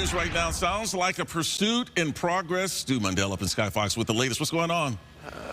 news right now. Sounds like a pursuit in progress. Stu Mundell up in Sky Fox with the latest. What's going on?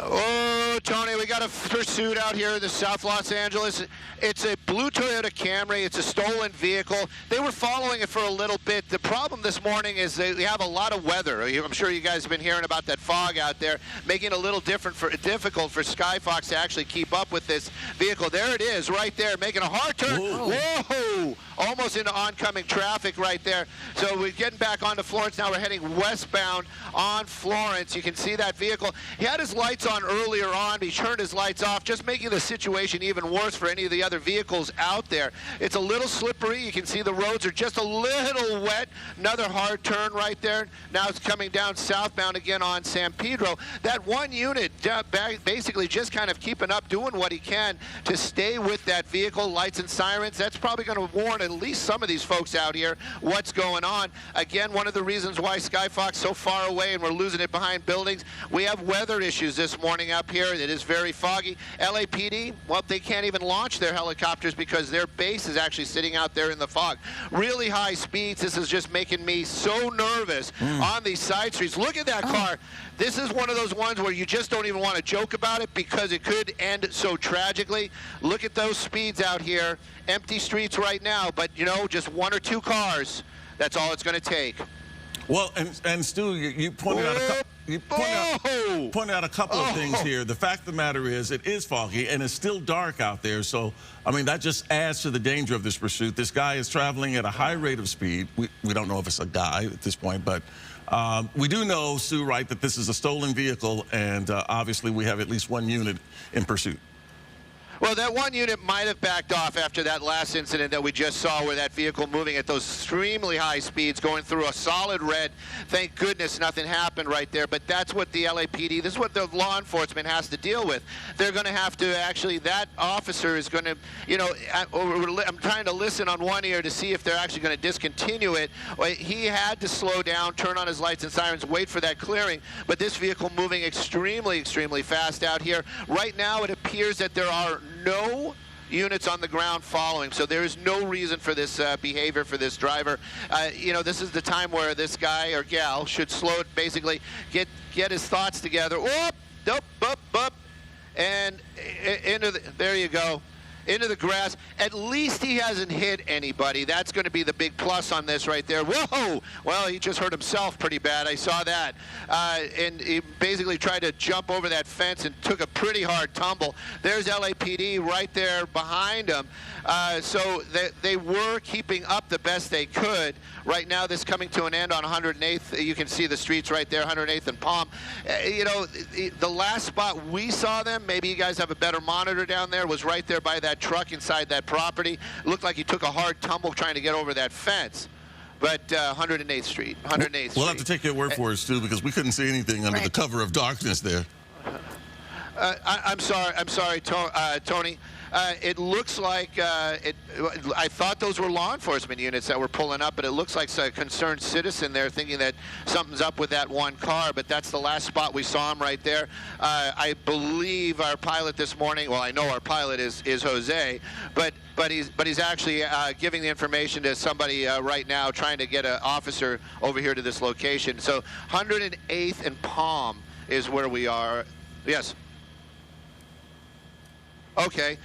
Oh, Tony, we got a pursuit out here in the South Los Angeles. It's a blue Toyota Camry. It's a stolen vehicle. They were following it for a little bit. The problem this morning is they have a lot of weather. I'm sure you guys have been hearing about that fog out there, making it a little difficult for Sky Fox to actually keep up with this vehicle. There it is right there, making a hard turn. Whoa! Almost into oncoming traffic right there. So we're getting back onto Florence now. We're heading westbound on Florence. You can see that vehicle. He had his lights on earlier on. He turned his lights off, just making the situation even worse for any of the other vehicles out there. It's a little slippery. You can see the roads are just a little wet. Another hard turn right there. Now it's coming down southbound again on San Pedro. That one unit basically just kind of keeping up, doing what he can to stay with that vehicle. Lights and sirens. That's probably going to warn at least some of these folks out here what's going on. Again, one of the reasons why Sky Fox so far away and we're losing it behind buildings, we have weather issues this morning up here. It is very foggy. LAPD, well, they can't even launch their helicopters because their base is actually sitting out there in the fog. Really high speeds. This is just making me so nervous on these side streets. Look at that car. This is one of those ones where you just don't even want to joke about it because it could end so tragically. Look at those speeds out here. Empty streets right now, but, you know, just one or two cars. That's all it's going to take. Well, and Stu, you pointed out a couple of things here. The fact of the matter is it is foggy and it's still dark out there. So, I mean, that just adds to the danger of this pursuit. This guy is traveling at a high rate of speed. We don't know if it's a guy at this point, but we do know, Stu, right, that this is a stolen vehicle, and obviously we have at least one unit in pursuit. Well, that one unit might have backed off after that last incident that we just saw where that vehicle moving at those extremely high speeds going through a solid red. Thank goodness nothing happened right there, but that's what the LAPD, this is what the law enforcement has to deal with. They're going to have to actually, that officer is going to, you know, I'm trying to listen on one ear to see if they're actually going to discontinue it. He had to slow down, turn on his lights and sirens, wait for that clearing, but this vehicle moving extremely, extremely fast out here. Right now it appears that there are no units on the ground following, so there is no reason for this behavior for this driver. You know, this is the time where this guy or gal should slow it, basically get his thoughts together. Whoop, up, up, up, and into the, there you go. Into the grass. At least he hasn't hit anybody. That's going to be the big plus on this right there. Whoa! Well, he just hurt himself pretty bad. I saw that. And he basically tried to jump over that fence and took a pretty hard tumble. There's LAPD right there behind him. So they were keeping up the best they could. Right now, this coming to an end on 108th. You can see the streets right there, 108th and Palm. You know, the last spot we saw them, maybe you guys have a better monitor down there, was right there by that truck inside that property. It looked like he took a hard tumble trying to get over that fence. But 108th Street, 108th Street. We'll have to take your word for it, Stu, because we couldn't see anything under the cover of darkness there. I'm sorry, Tony. It looks like I thought those were law enforcement units that were pulling up, but it looks like a concerned citizen there thinking that something's up with that one car, but that's the last spot we saw him right there. I believe our pilot this morning, well, I know our pilot is Jose, but he's actually giving the information to somebody right now, trying to get an officer over here to this location. So 108th and Palm is where we are. Yes. Okay.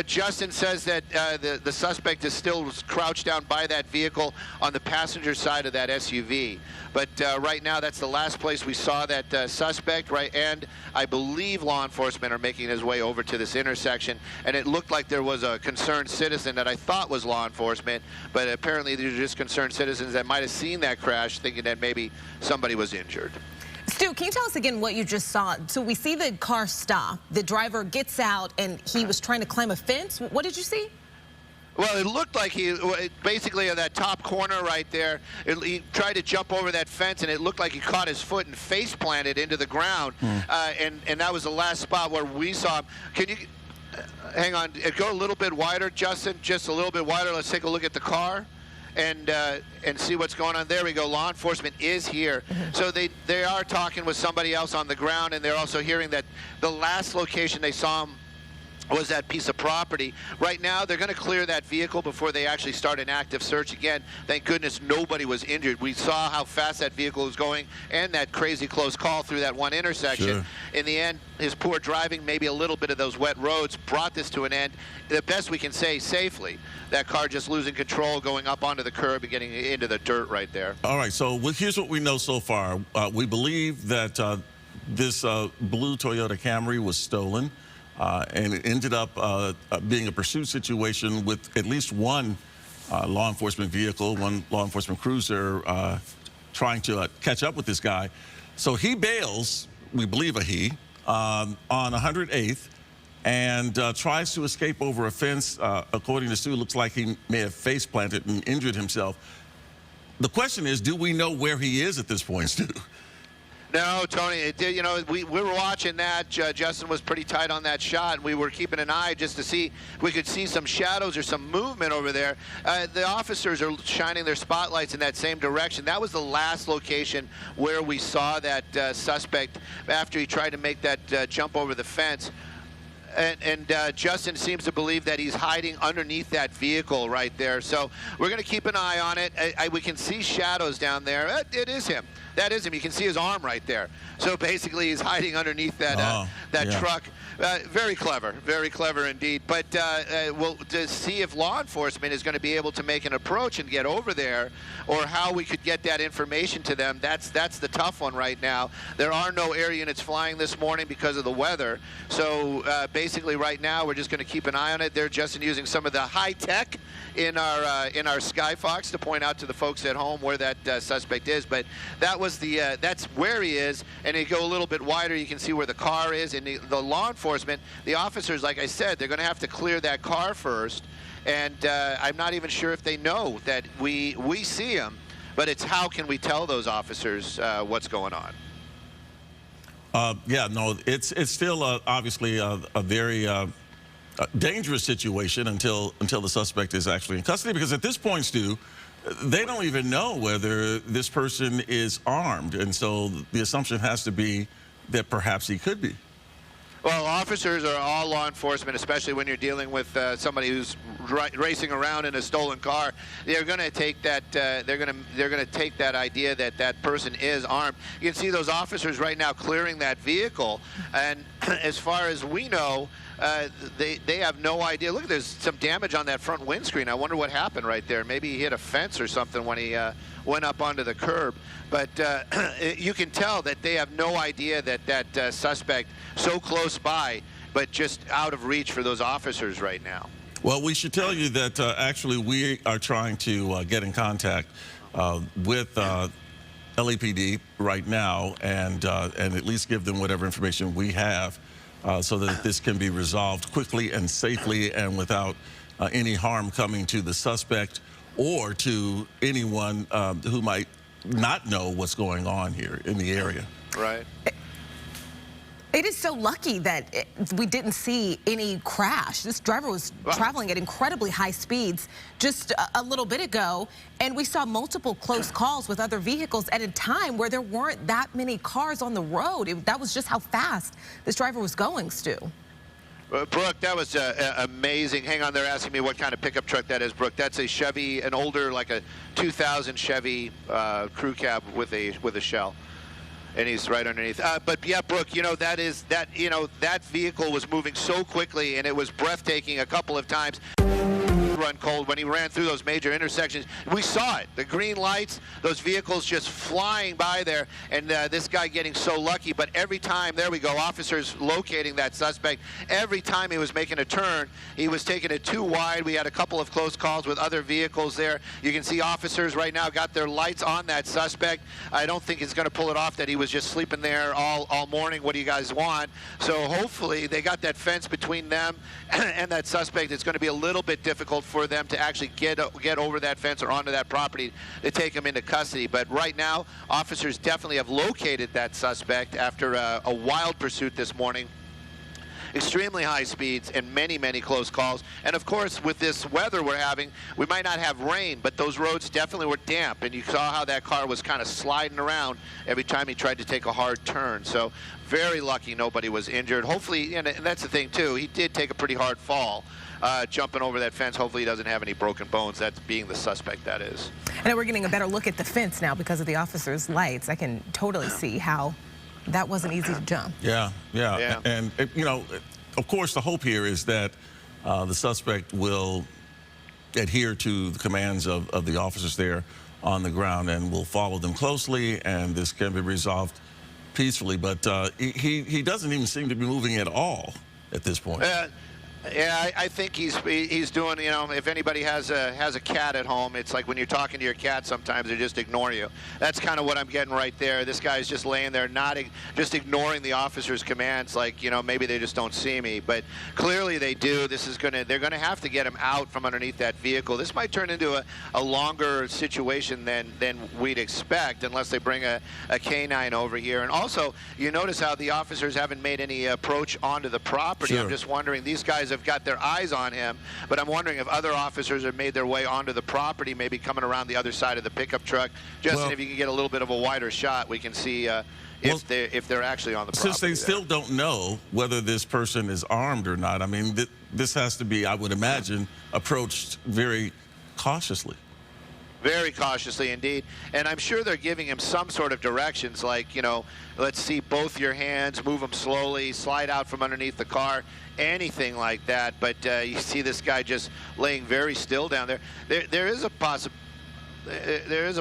Justin says that the suspect is still crouched down by that vehicle on the passenger side of that SUV. But right now, that's the last place we saw that suspect, right? And I believe law enforcement are making his way over to this intersection. And it looked like there was a concerned citizen that I thought was law enforcement, but apparently these are just concerned citizens that might have seen that crash, thinking that maybe somebody was injured. Stu, can you tell us again what you just saw? So we see the car stop, the driver gets out, and he was trying to climb a fence. What did you see? Well, it looked like he, basically at that top corner right there, he tried to jump over that fence, and it looked like he caught his foot and face planted into the ground. And that was the last spot where we saw him. Can you, hang on, go a little bit wider, Justin, just a little bit wider. Let's take a look at the car. And see what's going on. There we go. Law enforcement is here. So they are talking with somebody else on the ground, and they're also hearing that the last location they saw him was that piece of property. Right now, they're going to clear that vehicle before they actually start an active search. Again, thank goodness nobody was injured. We saw how fast that vehicle was going and that crazy close call through that one intersection. Sure. In the end, his poor driving, maybe a little bit of those wet roads, brought this to an end. The best we can say, safely. That car just losing control, going up onto the curb and getting into the dirt right there. All right, so here's what we know so far. We believe that this blue Toyota Camry was stolen. And it ended up being a pursuit situation with at least one law enforcement vehicle, one law enforcement cruiser trying to catch up with this guy. So he bails, we believe a he, on 108th and tries to escape over a fence. According to Stu, looks like he may have face planted and injured himself. The question is, do we know where he is at this point, Stu? No, Tony, you know, we were watching that. Justin was pretty tight on that shot, and we were keeping an eye just to see if we could see some shadows or some movement over there. The officers are shining their spotlights in that same direction. That was the last location where we saw that suspect after he tried to make that jump over the fence. And Justin seems to believe that he's hiding underneath that vehicle right there. So we're going to keep an eye on it. We can see shadows down there. It is him. That is him. You can see his arm right there. So basically, he's hiding underneath that truck. Very clever indeed. But we'll to see if law enforcement is going to be able to make an approach and get over there, or how we could get that information to them. That's the tough one right now. There are no air units flying this morning because of the weather. So basically, right now, we're just going to keep an eye on it. They're just using some of the high tech in our Skyfox to point out to the folks at home where that suspect is. But that was that's where he is. And you go a little bit wider, you can see where the car is. And the law enforcement, the officers, like I said, they're going to have to clear that car first. And I'm not even sure if they know that we see him. But it's how can we tell those officers what's going on? Yeah, no, it's still obviously a very dangerous situation until the suspect is actually in custody, because at this point, Stu, they don't even know whether this person is armed, and so the assumption has to be that perhaps he could be. Well, officers are all law enforcement, especially when you're dealing with somebody who's racing around in a stolen car. They're going to take that. They're going to take that idea that that person is armed. You can see those officers right now clearing that vehicle, and as far as we know, they have no idea. Look, there's some damage on that front windscreen. I wonder what happened right there. Maybe he hit a fence or something when he went up onto the curb. But you can tell that they have no idea that that suspect so close by, but just out of reach for those officers right now. Well, we should tell you that actually we are trying to get in contact with LAPD right now and at least give them whatever information we have so that this can be resolved quickly and safely and without any harm coming to the suspect or to anyone who might not know what's going on here in the area. Right. It is so lucky that we didn't see any crash. This driver was traveling at incredibly high speeds just a little bit ago, and we saw multiple close calls with other vehicles at a time where there weren't that many cars on the road. That was just how fast this driver was going, Stu. Brooke, that was amazing. Hang on, they're asking me what kind of pickup truck that is, Brooke. That's a Chevy, an older, like a 2000 Chevy crew cab with a shell. And he's right underneath. But yeah, Brooke, you know, that vehicle was moving so quickly, and it was breathtaking a couple of times. Run cold when he ran through those major intersections. We saw it, the green lights, those vehicles just flying by there, and this guy getting so lucky. But every time, there we go, officers locating that suspect. Every time he was making a turn, he was taking it too wide. We had a couple of close calls with other vehicles there. You can see officers right now got their lights on that suspect. I don't think he's going to pull it off that he was just sleeping there all morning. What do you guys want? So hopefully they got that fence between them and that suspect. It's going to be a little bit difficult for them to actually get over that fence or onto that property to take him into custody. But right now, officers definitely have located that suspect after a wild pursuit this morning. extremely high speeds and many, many close calls. And of course, with this weather we're having, we might not have rain, but those roads definitely were damp. And you saw how that car was kind of sliding around every time he tried to take a hard turn. So very lucky nobody was injured. Hopefully, and that's the thing too, he did take a pretty hard fall. Jumping over that fence. Hopefully he doesn't have any broken bones. That's being the suspect, that is. And we're getting a better look at the fence now because of the officer's lights. I can totally see how that wasn't easy to jump. Yeah. And you know, of course, the hope here is that the suspect will adhere to the commands of the officers there on the ground and will follow them closely, and this can be resolved peacefully. But he doesn't even seem to be moving at all at this point. Yeah, I think he's doing, you know, if anybody has a cat at home, it's like when you're talking to your cat, sometimes they just ignore you. That's kind of what I'm getting right there. This guy's just laying there nodding, just ignoring the officer's commands, like, you know, maybe they just don't see me. But clearly they do. They're gonna have to get him out from underneath that vehicle. This might turn into a longer situation than we'd expect, unless they bring a canine over here. And also, you notice how the officers haven't made any approach onto the property. Sure. I'm just wondering, these guys have got their eyes on him, but I'm wondering if other officers have made their way onto the property, maybe coming around the other side of the pickup truck. Justin, well, if you can get a little bit of a wider shot, we can see if they're actually on the property. Since they still don't know whether this person is armed or not, I mean, this has to be, I would imagine, approached very cautiously. Very cautiously indeed. And I'm sure they're giving him some sort of directions, like, you know, let's see both your hands, move them slowly, slide out from underneath the car, anything like that. But you see this guy just laying very still down there. There is a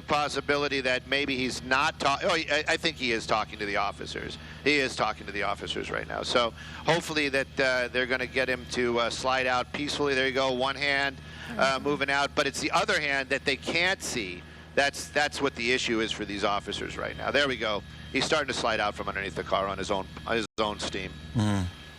possibility that maybe he's not talking. Oh, I think he is talking to the officers. He is talking to the officers right now. So hopefully that they're going to get him to slide out peacefully. There you go, one hand moving out, but it's the other hand that they can't see. That's what the issue is for these officers right now. There we go. He's starting to slide out from underneath the car on his own steam.